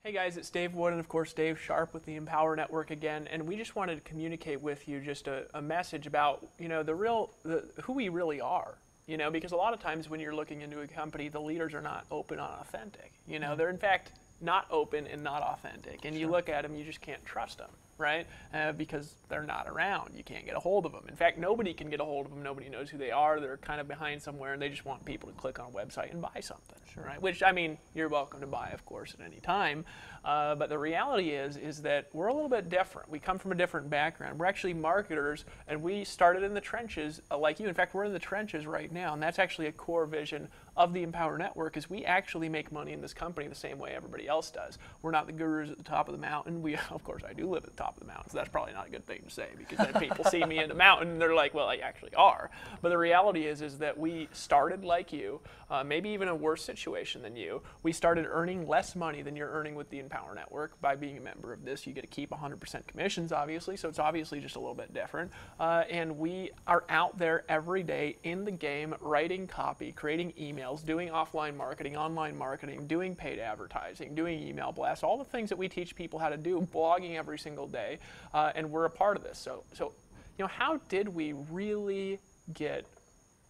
Hey guys, it's Dave Wood and of course Dave Sharp with the Empower Network again, and we just wanted to communicate with you just a message about, who we really are. Because a lot of times when you're looking into a company, the leaders are not open and authentic. They're in fact not open and not authentic, and you look at them, you just can't trust them, right? Because they're not around. You can't get a hold of them. In fact, nobody can get a hold of them. Nobody knows who they are. They're kind of behind somewhere, and they just want people to click on a website and buy something, right? Which, I mean, you're welcome to buy, of course, at any time. But the reality is that we're a little bit different. We come from a different background. We're actually marketers, and we started in the trenches like you. In fact, we're in the trenches right now, and that's actually a core vision of the Empower Network, is we actually make money in this company the same way everybody else does. We're not the gurus at the top of the mountain. We, of course, I do live at the top of the mountain, so that's probably not a good thing to say, because then people see me in the mountain and they're like, well, I actually are. But the reality is that we started like you, maybe even a worse situation than you. We started earning less money than you're earning with the Empower Network by being a member of this. You get to keep 100% commissions, obviously, so it's obviously just a little bit different. And we are out there every day in the game, writing copy, creating emails, doing offline marketing, online marketing, doing paid advertising, doing email blasts, all the things that we teach people how to do, blogging every single day, and we're a part of this. So how did we really get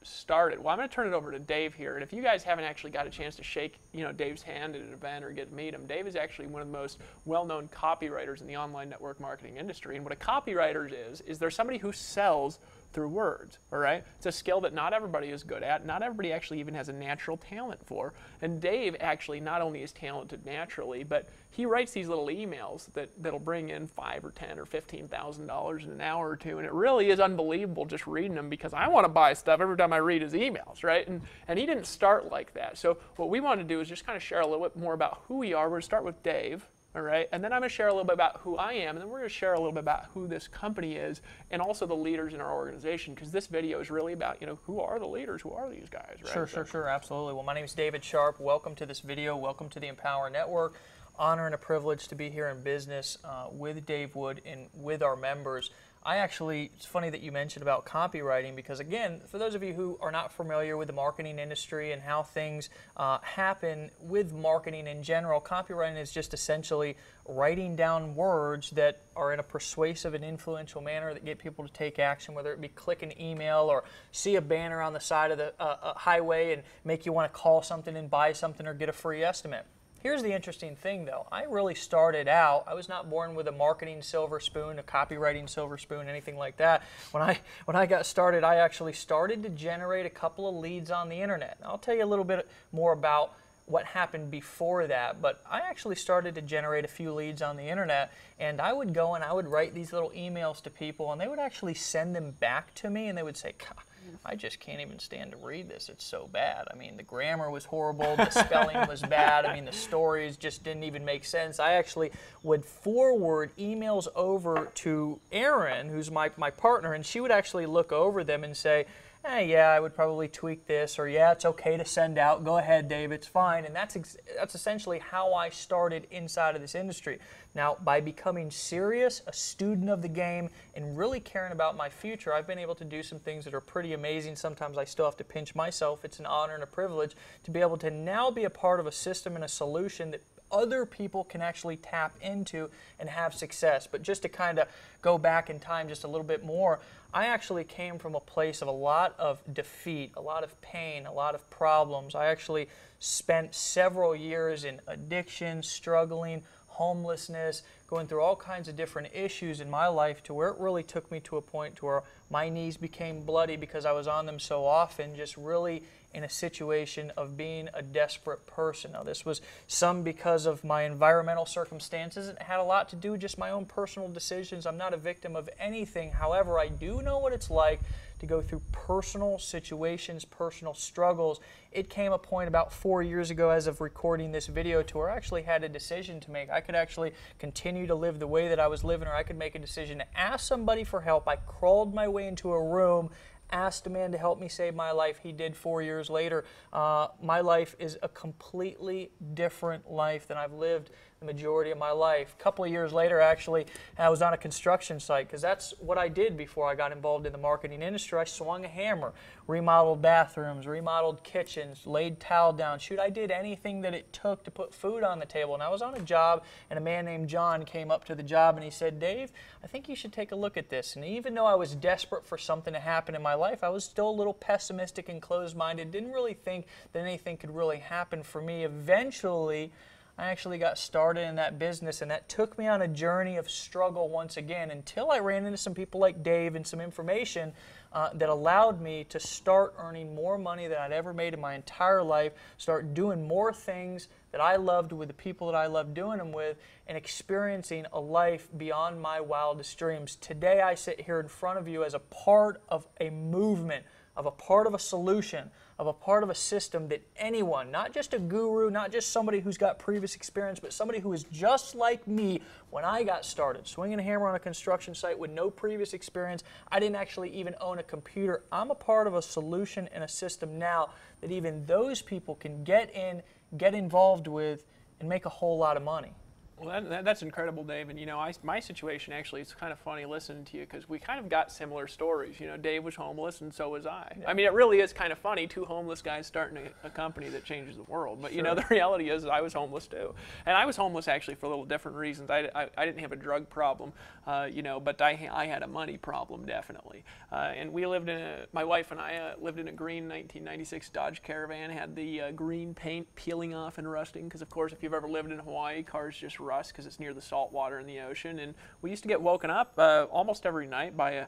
started? Well, I'm going to turn it over to Dave here, and if you guys haven't actually got a chance to shake Dave's hand at an event or get to meet him, Dave is actually one of the most well-known copywriters in the online network marketing industry. And what a copywriter is they're somebody who sells through words, all right? It's a skill that not everybody is good at. Not everybody actually even has a natural talent for. And Dave actually not only is talented naturally, but he writes these little emails that'll bring in $5 or $10 or $15,000 in an hour or two, and it really is unbelievable just reading them, because I want to buy stuff every time I read his emails, right? And he didn't start like that. So what we want to do is just kind of share a little bit more about who we are. We're going to start with Dave. All right, and then I'm going to share a little bit about who I am, and then we're going to share a little bit about who this company is, and also the leaders in our organization, because this video is really about, who are the leaders, who are these guys, right? Sure, absolutely. Well, my name is David Sharp. Welcome to this video. Welcome to the Empower Network. Honor and a privilege to be here in business with Dave Wood and with our members. It's funny that you mentioned about copywriting, because again, for those of you who are not familiar with the marketing industry and how things happen with marketing in general, copywriting is just essentially writing down words that are in a persuasive and influential manner that get people to take action, whether it be click an email or see a banner on the side of the highway and make you want to call something and buy something or get a free estimate. Here's the interesting thing, though. I really started out, I was not born with a marketing silver spoon, a copywriting silver spoon, anything like that. When I got started, I actually started to generate a couple of leads on the internet. And I'll tell you a little bit more about what happened before that, but I actually started to generate a few leads on the internet, and I would go and I would write these little emails to people, and they would actually send them back to me, and they would say, I just can't even stand to read this. It's so bad. I mean, the grammar was horrible. The spelling was bad. I mean, the stories just didn't even make sense. I actually would forward emails over to Erin, who's my partner, and she would actually look over them and say, yeah, I would probably tweak this, or yeah, it's okay to send out. Go ahead, Dave, it's fine. And that's essentially how I started inside of this industry. Now, by becoming serious, a student of the game, and really caring about my future, I've been able to do some things that are pretty amazing. Sometimes I still have to pinch myself. It's an honor and a privilege to be able to now be a part of a system and a solution that other people can actually tap into and have success. But just to kind of go back in time just a little bit more, I actually came from a place of a lot of defeat, a lot of pain, a lot of problems. I actually spent several years in addiction, struggling, homelessness, going through all kinds of different issues in my life, to where it really took me to a point to where my knees became bloody because I was on them so often, just really in a situation of being a desperate person. Now, this was some because of my environmental circumstances. It had a lot to do with just my own personal decisions. I'm not a victim of anything. However, I do know what it's like to go through personal situations, personal struggles. It came a point about 4 years ago, as of recording this video, to where I actually had a decision to make. I could actually continue to live the way that I was living, or I could make a decision to ask somebody for help. I crawled my way into a room, asked a man to help me save my life. He did 4 years later. My life is a completely different life than I've lived the majority of my life. A couple of years later, actually, I was on a construction site, because that's what I did before I got involved in the marketing industry. I swung a hammer, remodeled bathrooms, remodeled kitchens, laid tile down. Shoot, I did anything that it took to put food on the table. And I was on a job, and a man named John came up to the job, and he said, "Dave, I think you should take a look at this." And even though I was desperate for something to happen in my life, I was still a little pessimistic and closed-minded, didn't really think that anything could really happen for me. Eventually, I actually got started in that business, and that took me on a journey of struggle once again, until I ran into some people like Dave and some information that allowed me to start earning more money than I'd ever made in my entire life, start doing more things that I loved with the people that I loved doing them with, and experiencing a life beyond my wildest dreams. Today I sit here in front of you as a part of a movement, of a part of a solution, of a part of a system that anyone, not just a guru, not just somebody who's got previous experience, but somebody who is just like me when I got started, swinging a hammer on a construction site with no previous experience. I didn't actually even own a computer. I'm a part of a solution and a system now that even those people can get in, get involved with, and make a whole lot of money. Well, that's incredible, Dave. And, you know, my situation actually, it's kind of funny listening to you, because we kind of got similar stories. You know, Dave was homeless, and so was I. Yeah. I mean, it really is kind of funny, two homeless guys starting a company that changes the world. But, you know, the reality is I was homeless, too. And I was homeless, actually, for a little different reasons. I didn't have a drug problem, you know, but I had a money problem, definitely. And we lived in my wife and I lived in a green 1996 Dodge Caravan, had the green paint peeling off and rusting, because, of course, if you've ever lived in Hawaii, cars just rust because it's near the salt water in the ocean. And we used to get woken up almost every night by a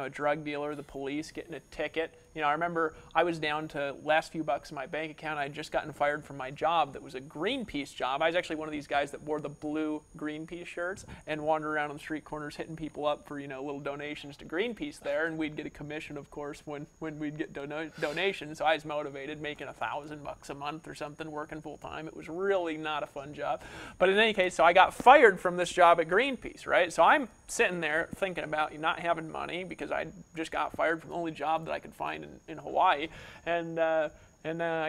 drug dealer, the police, getting a ticket. You know, I remember I was down to last few bucks in my bank account. I had just gotten fired from my job that was a Greenpeace job. I was actually one of these guys that wore the blue Greenpeace shirts and wandered around on the street corners hitting people up for, you know, little donations to Greenpeace there, and we'd get a commission, of course, when we'd get donations. So I was motivated, making $1,000 a month or something, working full time. It was really not a fun job. But in any case, so I got fired from this job at Greenpeace, right? So I'm sitting there thinking about not having money because I just got fired from the only job that I could find in Hawaii, and I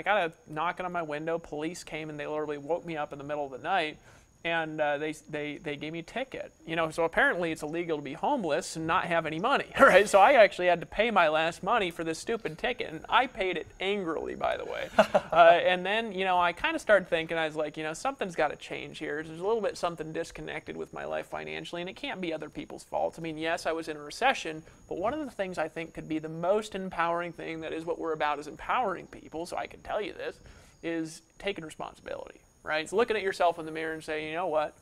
got a knocking on my window. Police came, and they literally woke me up in the middle of the night, and they gave me a ticket. You know, so apparently it's illegal to be homeless and not have any money, right? So I actually had to pay my last money for this stupid ticket, and I paid it angrily, by the way. And then, you know, I kind of started thinking, I was like, you know, something's got to change here. There's a little bit something disconnected with my life financially, and it can't be other people's fault. I mean, yes, I was in a recession, but one of the things I think could be the most empowering thing, that is what we're about, is empowering people, so I can tell you this, is taking responsibility. Right? So looking at yourself in the mirror and saying, you know what,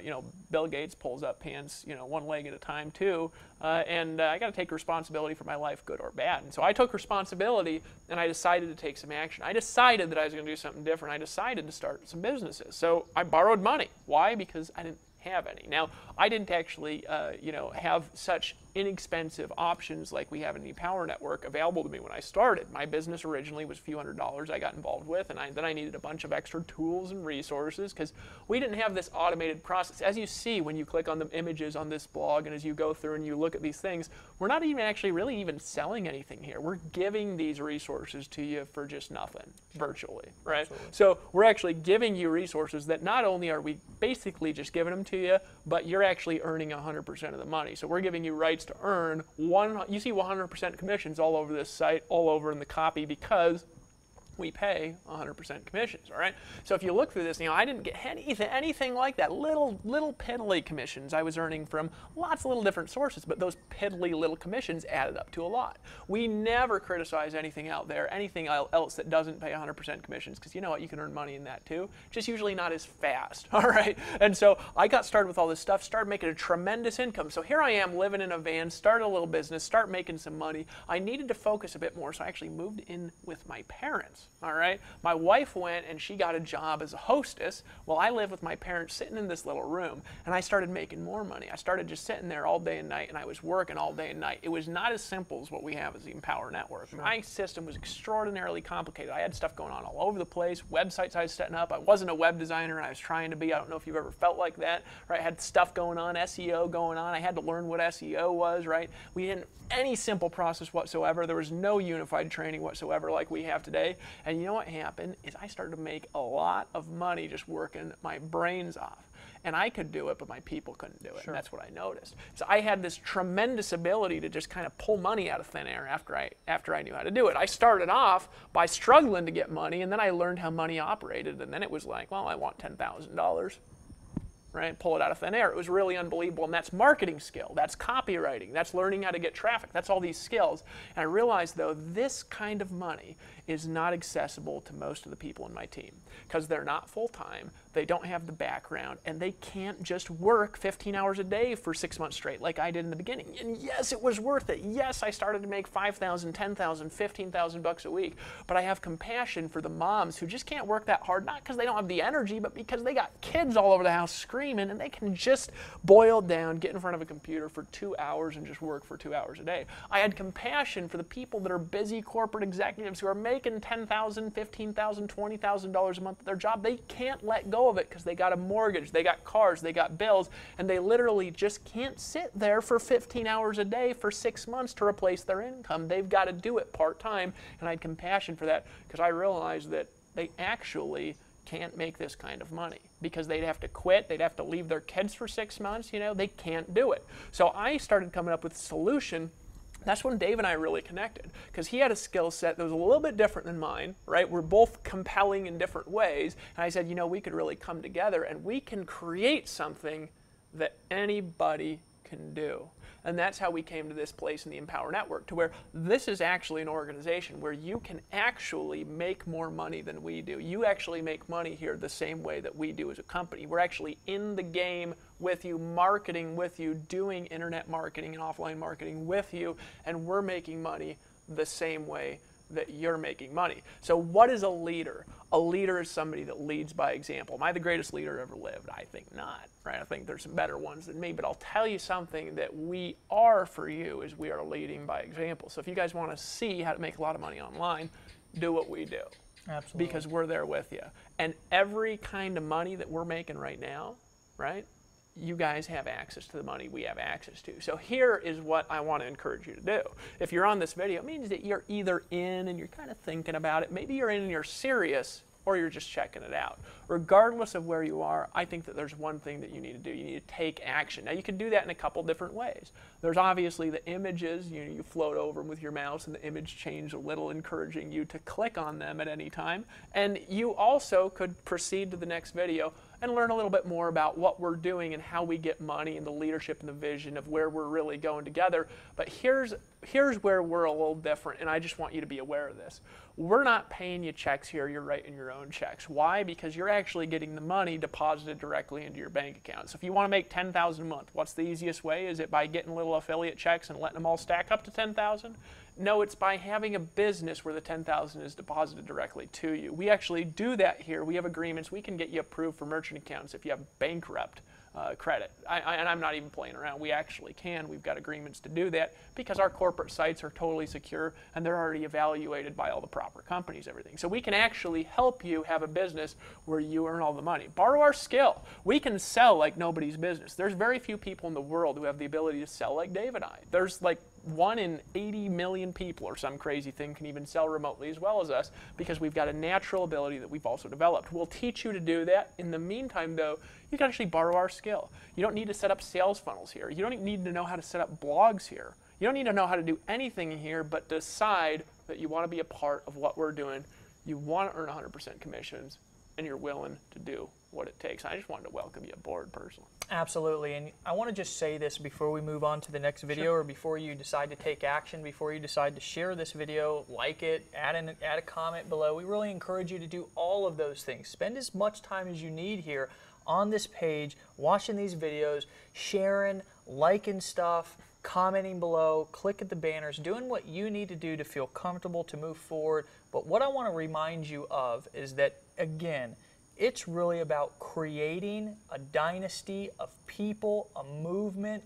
you know, Bill Gates pulls up pants, you know, one leg at a time too, and I got to take responsibility for my life, good or bad. And so I took responsibility, and I decided to take some action. I decided that I was going to do something different. I decided to start some businesses. So I borrowed money. Why? Because I didn't have any. Now, I didn't actually, you know, have such inexpensive options like we have in the Power Network available to me when I started. My business originally was a few $100s I got involved with, and then I needed a bunch of extra tools and resources because we didn't have this automated process. As you see when you click on the images on this blog, and as you go through and you look at these things, we're not even actually really even selling anything here. We're giving these resources to you for just nothing, virtually, right? Absolutely. So we're actually giving you resources that not only are we basically just giving them to you, but you're actually earning 100% of the money. So we're giving you rights to earn you see 100% commissions all over this site, all over in the copy, because we pay 100% commissions, all right? So if you look through this, you know, I didn't get anything like that. Little piddly commissions I was earning from lots of little different sources, but those piddly little commissions added up to a lot. We never criticize anything out there, anything else that doesn't pay 100% commissions, because you know what, you can earn money in that too, just usually not as fast, all right? And so I got started with all this stuff, started making a tremendous income. So here I am living in a van, started a little business, start making some money. I needed to focus a bit more, so I actually moved in with my parents. this, all right? My wife went and she got a job as a hostess while I lived with my parents sitting in this little room, and I started making more money. I started just sitting there all day and night, and I was working all day and night. It was not as simple as what we have as the Empower Network. Sure. My system was extraordinarily complicated. I had stuff going on all over the place, websites I was setting up. I wasn't a web designer, and I was trying to be. I don't know if you've ever felt like that, right? I had stuff going on, SEO going on. I had to learn what SEO was, right? We didn't any simple process whatsoever. There was no unified training whatsoever like we have today. And you know what happened is I started to make a lot of money just working my brains off. And I could do it, but my people couldn't do it. Sure. And that's what I noticed. So I had this tremendous ability to just kind of pull money out of thin air after I knew how to do it. I started off by struggling to get money, and then I learned how money operated. And then it was like, well, I want $10,000. Right? Pull it out of thin air. It was really unbelievable. And that's marketing skill. That's copywriting. That's learning how to get traffic. That's all these skills. And I realized, though, this kind of money is not accessible to most of the people in my team because they're not full-time, they don't have the background, and they can't just work 15 hours a day for 6 months straight like I did in the beginning. And yes, it was worth it. Yes, I started to make $5,000, $10,000, $15,000 a week, but I have compassion for the moms who just can't work that hard, not because they don't have the energy, but because they got kids all over the house screaming, and they can just boil down, get in front of a computer for 2 hours and just work for 2 hours a day. I had compassion for the people that are busy corporate executives who are making $10,000, $15,000, $20,000 a month at their job. They can't let go of it because they got a mortgage, they got cars, they got bills, and they literally just can't sit there for 15 hours a day for 6 months to replace their income. They've got to do it part-time, and I had compassion for that because I realized that they actually can't make this kind of money because they'd have to quit, they'd have to leave their kids for 6 months, you know, they can't do it. So I started coming up with a solution. That's when Dave and I really connected because he had a skill set that was a little bit different than mine, right? We're both compelling in different ways. And I said, you know, we could really come together and we can create something that anybody can do. And that's how we came to this place in the Empower Network, to where this is actually an organization where you can actually make more money than we do. You actually make money here the same way that we do as a company. We're actually in the game with you, marketing with you, doing internet marketing and offline marketing with you, and we're making money the same way that you're making money. So what is a leader? A leader is somebody that leads by example. Am I the greatest leader ever lived? I think not, right? I think there's some better ones than me, but I'll tell you something that we are for you is we are leading by example. So if you guys want to see how to make a lot of money online, do what we do. Absolutely. Because we're there with you. And every kind of money that we're making right now, right? You guys have access to the money we have access to. So here is what I want to encourage you to do. If you're on this video, it means that you're either in and you're kind of thinking about it. Maybe you're in and you're serious, or you're just checking it out. Regardless of where you are, I think that there's one thing that you need to do. You need to take action. Now, you can do that in a couple different ways. There's obviously the images. You float over them with your mouse, and the image changes a little, encouraging you to click on them at any time. And you also could proceed to the next video and learn a little bit more about what we're doing and how we get money and the leadership and the vision of where we're really going together. But here's where we're a little different, and I just want you to be aware of this. We're not paying you checks here, you're writing your own checks. Why? Because you're actually getting the money deposited directly into your bank account. So if you want to make $10,000 a month, what's the easiest way? Is it by getting little affiliate checks and letting them all stack up to $10,000? No, it's by having a business where the $10,000 is deposited directly to you. We actually do that here. We have agreements. We can get you approved for merchant accounts if you have bankrupt credit. And I'm not even playing around. We actually can. We've got agreements to do that because our corporate sites are totally secure and they're already evaluated by all the proper companies, everything. So we can actually help you have a business where you earn all the money. Borrow our skill. We can sell like nobody's business. There's very few people in the world who have the ability to sell like Dave and I. There's like 1 in 80 million people or some crazy thing can even sell remotely as well as us because we've got a natural ability that we've also developed. We'll teach you to do that. In the meantime, though, you can actually borrow our skill. You don't need to set up sales funnels here. You don't need to know how to set up blogs here. You don't need to know how to do anything here but decide that you want to be a part of what we're doing. You want to earn 100% commissions, and you're willing to do what it takes. I just wanted to welcome you aboard personally. Absolutely, and I want to just say this before we move on to the next video, or before you decide to take action, before you decide to share this video, like it, add a comment below. We really encourage you to do all of those things. Spend as much time as you need here on this page, watching these videos, sharing, liking stuff, commenting below, click at the banners, doing what you need to do to feel comfortable to move forward. But what I want to remind you of is that, again, it's really about creating a dynasty of people, a movement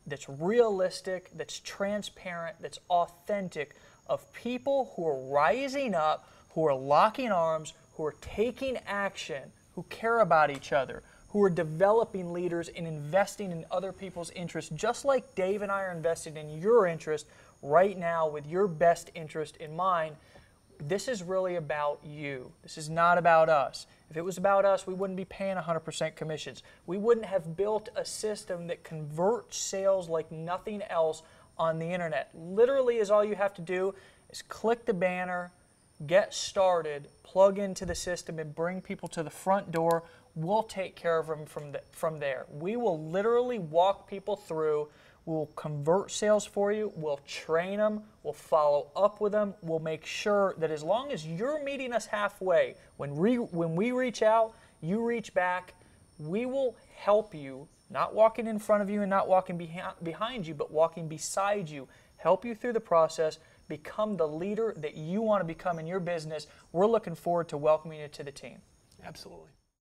that's realistic, that's transparent, that's authentic, of people who are rising up, who are locking arms, who are taking action, who care about each other, who are developing leaders and investing in other people's interests, just like Dave and I are invested in your interest right now with your best interest in mind. This is really about you. This is not about us. If it was about us, we wouldn't be paying 100% commissions. We wouldn't have built a system that converts sales like nothing else on the internet. Literally, is all you have to do is click the banner, get started, plug into the system, and bring people to the front door. We'll take care of them from there. We will literally walk people through. We'll convert sales for you. We'll train them. We'll follow up with them. We'll make sure that as long as you're meeting us halfway, when we reach out, you reach back, we will help you, not walking in front of you and not walking behind you, but walking beside you, help you through the process, become the leader that you want to become in your business. We're looking forward to welcoming you to the team. Absolutely.